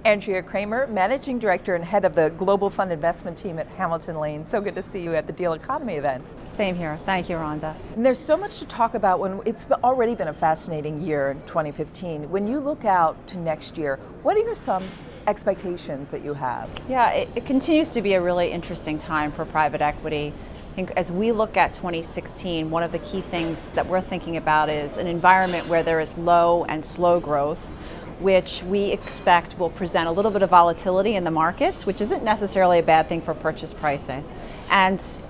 Andrea Kramer, Managing Director and Head of the Global Fund Investment Team at Hamilton Lane. So good to see you at the Deal Economy event. Same here. Thank you, Rhonda. And there's so much to talk about. When it's already been a fascinating year in 2015. When you look out to next year, what are some expectations that you have? Yeah, it continues to be a really interesting time for private equity. I think as we look at 2016, one of the key things that we're thinking about is an environment where there is low and slow growth, which we expect will present a little bit of volatility in the markets, which isn't necessarily a bad thing for purchase pricing, and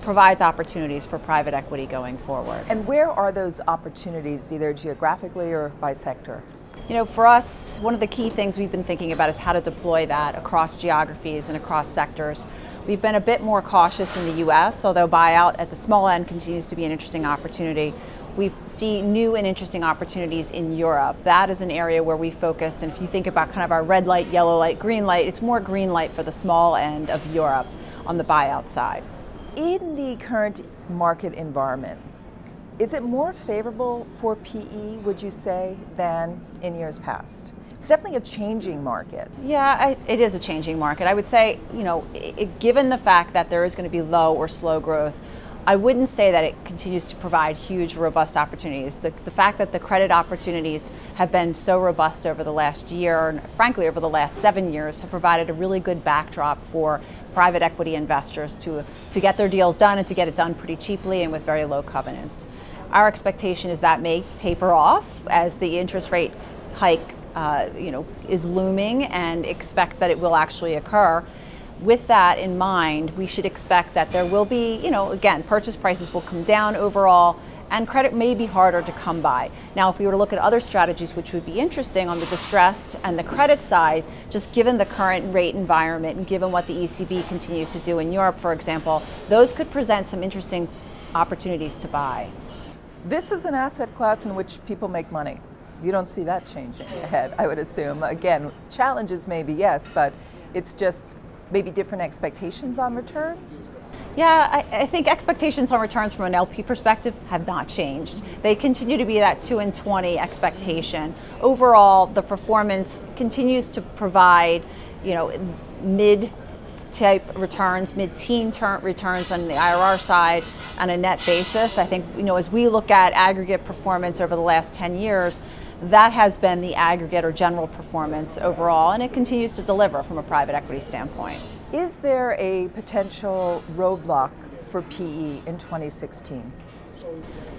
provides opportunities for private equity going forward. And where are those opportunities, either geographically or by sector? You know, for us, one of the key things we've been thinking about is how to deploy that across geographies and across sectors. We've been a bit more cautious in the US, although buyout at the small end continues to be an interesting opportunity. We see new and interesting opportunities in Europe. That is an area where we focused, and if you think about kind of our red light, yellow light, green light, it's more green light for the small end of Europe on the buyout side. In the current market environment, is it more favorable for PE, would you say, than in years past? It's definitely a changing market. Yeah, it is a changing market. I would say, you know, given the fact that there is going to be low or slow growth, I wouldn't say that it continues to provide huge, robust opportunities. The fact that the credit opportunities have been so robust over the last year, and frankly over the last 7 years, have provided a really good backdrop for private equity investors to get their deals done and to get it done pretty cheaply and with very low covenants. Our expectation is that may taper off as the interest rate hike is looming, and expect that it will actually occur. With that in mind, we should expect that there will be, again, purchase prices will come down overall, and credit may be harder to come by. Now, if we were to look at other strategies which would be interesting on the distressed and the credit side, just given the current rate environment and given what the ECB continues to do in Europe, for example, those could present some interesting opportunities to buy. This is an asset class in which people make money. You don't see that changing ahead, I would assume. Again, challenges maybe, yes, but it's just maybe different expectations on returns? Yeah, I think expectations on returns from an LP perspective have not changed. They continue to be that 2 and 20 expectation. Overall, the performance continues to provide, mid-type returns, mid-teen returns on the IRR side on a net basis. I think, as we look at aggregate performance over the last 10 years, that has been the aggregate or general performance overall, and it continues to deliver from a private equity standpoint. Is there a potential roadblock for PE in 2016?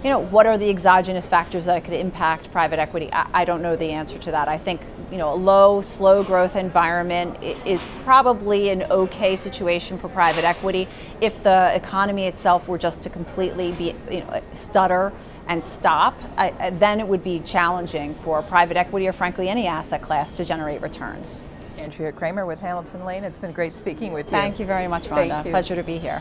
What are the exogenous factors that could impact private equity? I don't know the answer to that. I think, a low, slow growth environment is probably an okay situation for private equity. If the economy itself were just to completely be, stutter and stop, then it would be challenging for private equity or frankly any asset class to generate returns. Andrea Kramer with Hamilton Lane, it's been great speaking with you. Thank you very much, Rhonda. Thank you. Pleasure to be here.